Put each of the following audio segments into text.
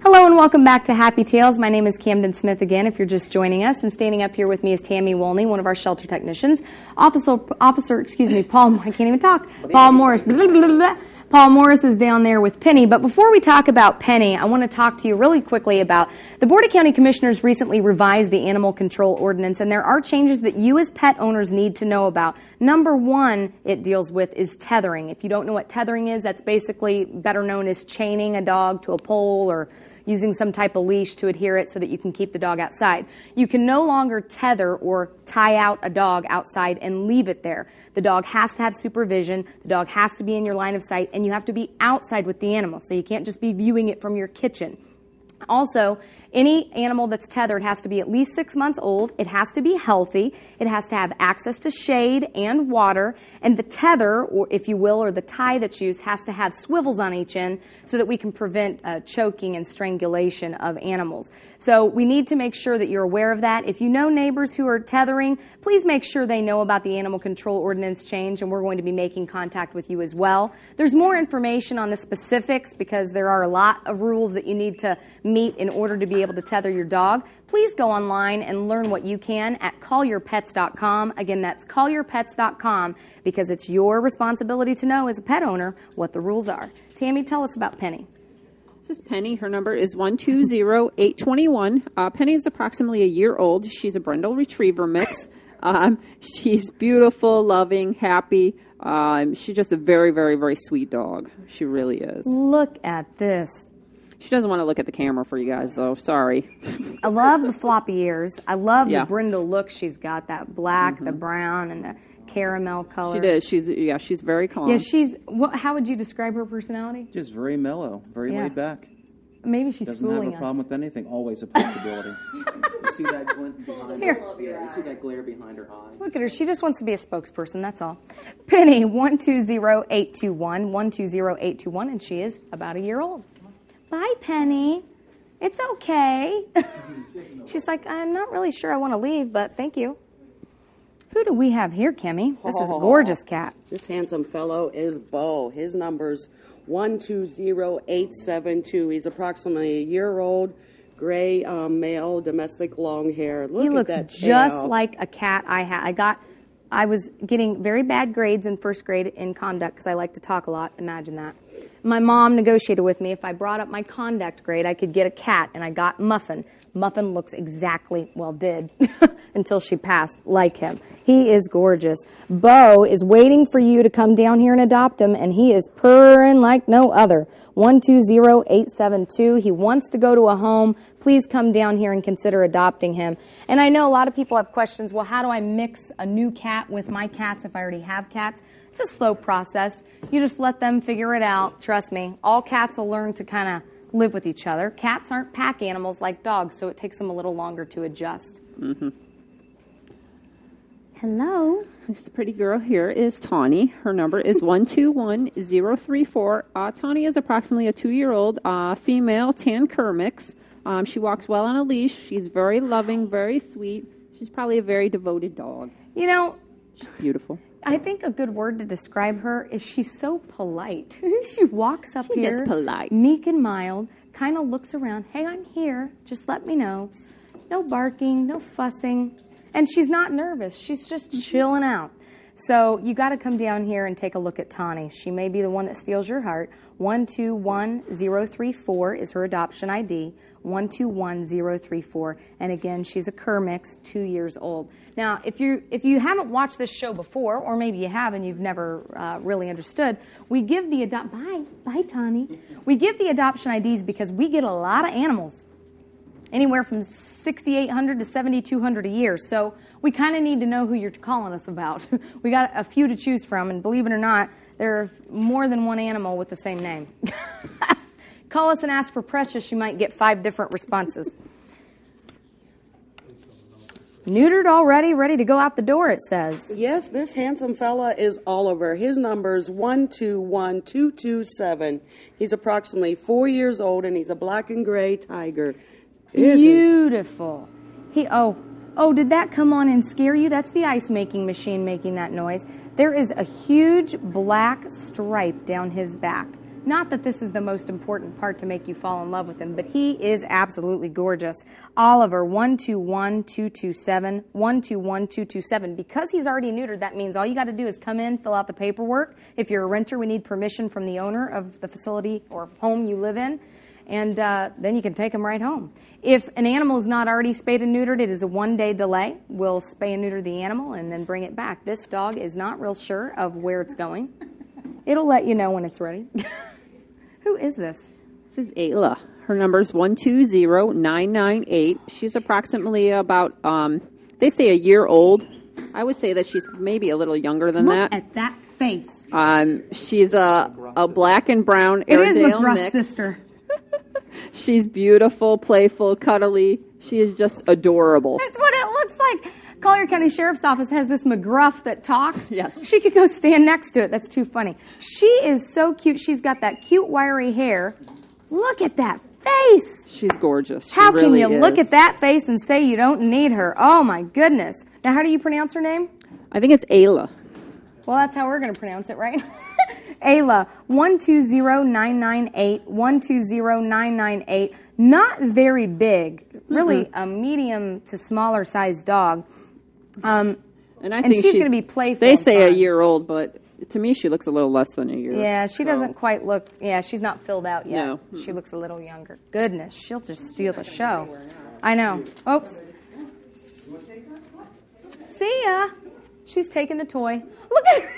Hello and welcome back to Happy Tales. My name is Camden Smith again, if you're just joining us. And standing up here with me is Tammy Wolney, one of our shelter technicians. Paul, I can't even talk. Paul Morris. Paul Morris is down there with Penny. But before we talk about Penny, I want to talk to you really quickly about the Board of County Commissioners recently revised the Animal Control Ordinance, and there are changes that you as pet owners need to know about. Number one it deals with is tethering. If you don't know what tethering is, that's basically better known as chaining a dog to a pole or using some type of leash to adhere it so that you can keep the dog outside. You can no longer tether or tie out a dog outside and leave it there. The dog has to have supervision, the dog has to be in your line of sight, and you have to be outside with the animal, so you can't just be viewing it from your kitchen. Also, any animal that's tethered has to be at least 6 months old. It has to be healthy. It has to have access to shade and water. And the tether, or if you will, or the tie that's used, has to have swivels on each end so that we can prevent choking and strangulation of animals. So we need to make sure that you're aware of that. If you know neighbors who are tethering, please make sure they know about the Animal Control Ordinance change, and we're going to be making contact with you as well. There's more information on the specifics because there are a lot of rules that you need to meet in order to be able to tether your dog. Please go online and learn what you can at callyourpets.com. Again, that's callyourpets.com because it's your responsibility to know as a pet owner what the rules are. Tammy, tell us about Penny. This is Penny. Her number is 120821. Penny is approximately a year old. She's a Brindle Retriever mix. She's beautiful, loving, happy. She's just a very, very, very sweet dog. She really is. Look at this. She doesn't want to look at the camera for you guys, though. Sorry. I love the floppy ears. I love the brindle look she's got, that black, the brown, and the caramel color. She does. She's very calm. Yeah, how would you describe her personality? Just very mellow, very laid back. Maybe she's doesn't fooling have a problem with anything. Always a possibility. You see that glint behind her? Yeah, you see that glare behind her eye. Look at her. She just wants to be a spokesperson. That's all. Penny 120821 120821, and she is about a year old. Bye, Penny. It's okay. She's like, I'm not really sure I want to leave, but thank you. Who do we have here, Kimmy? This is a gorgeous cat. This handsome fellow is Beau. His number's 120872. He's approximately a year old, gray male, domestic long hair. Look he at looks that just tail. like a cat I had. I was getting very bad grades in first grade in conduct because I like to talk a lot. Imagine that. My mom negotiated with me. If I brought up my conduct grade, I could get a cat, and I got Muffin. Muffin looks exactly, did, until she passed, like him. He is gorgeous. Beau is waiting for you to come down here and adopt him, and he is purring like no other. 120872. He wants to go to a home. Please come down here and consider adopting him. And I know a lot of people have questions, well, how do I mix a new cat with my cats if I already have cats? It's a slow process. You just let them figure it out. Trust me. All cats will learn to kind of live with each other. Cats aren't pack animals like dogs, so it takes them a little longer to adjust. Mm-hmm. Hello. This pretty girl here is Tawny. Her number is 121034. Tawny is approximately a 2-year-old female tan cur mix. She walks well on a leash. She's very loving, very sweet. She's probably a very devoted dog. You know, she's beautiful. I think a good word to describe her is she's so polite. She walks up here, just polite, meek and mild, kind of looks around. Hey, I'm here. Just let me know. No barking, no fussing. And she's not nervous. She's just chilling out. So you got to come down here and take a look at Tawny. She may be the one that steals your heart. 121034 is her adoption ID. 121034. And again, she's a cur mix, 2 years old. Now, if you haven't watched this show before, or maybe you have and you've never really understood, we give the bye Tawny. We give the adoption IDs because we get a lot of animals, anywhere from 6,800 to 7,200 a year. So we kind of need to know who you're calling us about. We got a few to choose from, and believe it or not, there are more than one animal with the same name. Call us and ask for Precious. You might get 5 different responses. Neutered already, ready to go out the door, it says. Yes, this handsome fella is Oliver. His number's 121227. He's approximately 4 years old, and he's a black and gray tiger. Beautiful. Did that come on and scare you? That's the ice making machine making that noise. There is a huge black stripe down his back. Not that this is the most important part to make you fall in love with him, but he is absolutely gorgeous. Oliver, 121227, 121227. Because he's already neutered, that means all you got to do is come in, fill out the paperwork. If you're a renter, we need permission from the owner of the facility or home you live in, and then you can take him right home. If an animal is not already spayed and neutered, it is a 1-day delay. We'll spay and neuter the animal and then bring it back. This dog is not real sure of where it's going. It'll let you know when it's ready. Who is this? This is Ayla. Her number is 120998. She's approximately about, they say a year old. I would say that she's maybe a little younger than that. Look at that face. She's a black and brown It is Airedale McGruff's mix. sister. She's beautiful, playful, cuddly. She is just adorable. That's what it looks like. Collier County Sheriff's Office has this McGruff that talks. Yes. She could go stand next to it. That's too funny. She is so cute. She's got that cute, wiry hair. Look at that face. She's gorgeous. She How really can you is. look at that face and say you don't need her? Oh, my goodness. Now, how do you pronounce her name? I think it's Ayla. Well, that's how we're going to pronounce it, right? Ayla, 120998, 120998. Not very big. Really a medium to smaller sized dog. And And she's going to be playful. They and say a fun. year old, but to me she looks a little less than a year. Yeah, she so. doesn't quite look. Yeah, she's not filled out yet. No. She looks a little younger. Goodness, she'll just steal the show. I know. Oops. See ya. She's taking the toy. Look at her.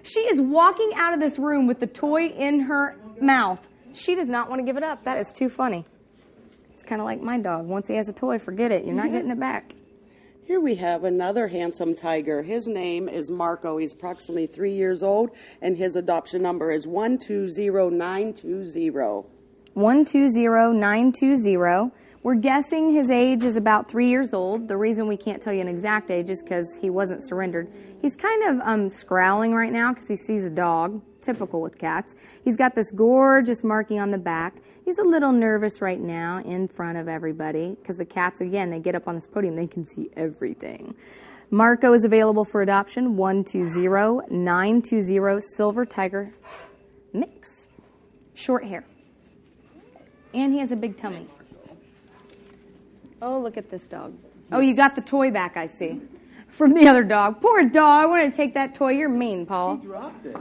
She is walking out of this room with the toy in her mouth. She does not want to give it up. That is too funny. It's kind of like my dog. Once he has a toy, forget it. You're not getting it back. Here we have another handsome tiger. His name is Marco. He's approximately 3 years old, and his adoption number is 120920. 120920. We're guessing his age is about 3 years old. The reason we can't tell you an exact age is because he wasn't surrendered. He's kind of scowling right now because he sees a dog, typical with cats. He's got this gorgeous marking on the back. He's a little nervous right now in front of everybody because the cats, again, they get up on this podium, they can see everything. Marco is available for adoption, 120920, Silver Tiger Mix. Short hair. And he has a big tummy. Oh, look at this dog. Oh, you got the toy back, I see. From the other dog. Poor dog. I wanted to take that toy. You're mean, Paul. He dropped it.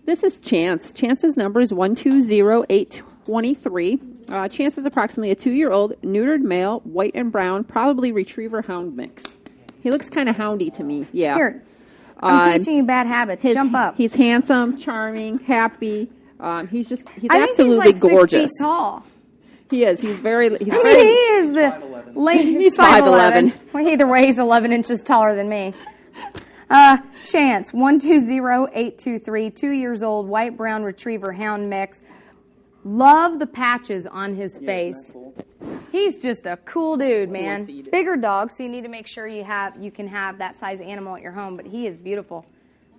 This is Chance. Chance's number is 120823. Chance is approximately a 2-year-old, neutered male, white and brown, probably retriever hound mix. He looks kind of houndy to me. Yeah. Here. I'm teaching you bad habits. Jump up. He's handsome, charming, happy. He's I think absolutely he's like gorgeous. 6 feet tall. He is. He's very. He is the 5'11". late. He's 5'11". Well, either way, he's 11 inches taller than me. Chance, 120823, 2 years old, white brown retriever hound mix. Love the patches on his face. Isn't that cool? He's just a cool dude, man. wants to eat it. Bigger dog, so you need to make sure you can have that size animal at your home. But he is beautiful,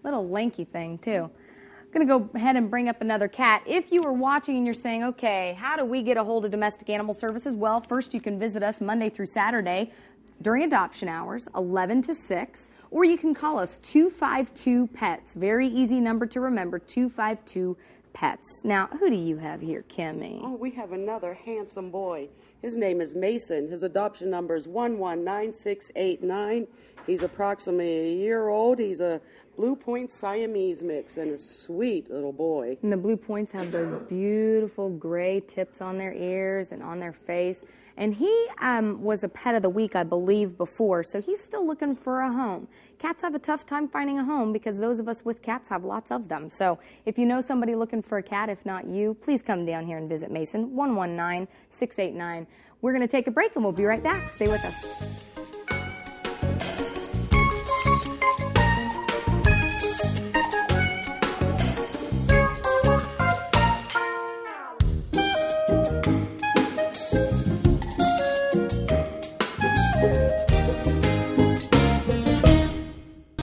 little lanky thing too. I'm going to go ahead and bring up another cat. If you were watching and you're saying, okay, how do we get a hold of Domestic Animal Services? Well, first you can visit us Monday through Saturday during adoption hours, 11 to 6, or you can call us 252-PETS. Very easy number to remember, 252-PETS. Now, who do you have here, Kimmy? Oh, we have another handsome boy. His name is Mason. His adoption number is 119689. He's approximately a year old. He's a Blue Point Siamese mix and a sweet little boy. And the blue points have those beautiful gray tips on their ears and on their face. And he was a pet of the week, I believe, before, so he's still looking for a home. Cats have a tough time finding a home because those of us with cats have lots of them. So if you know somebody looking for a cat, if not you, please come down here and visit Mason, 119689. We're going to take a break and we'll be right back. Stay with us.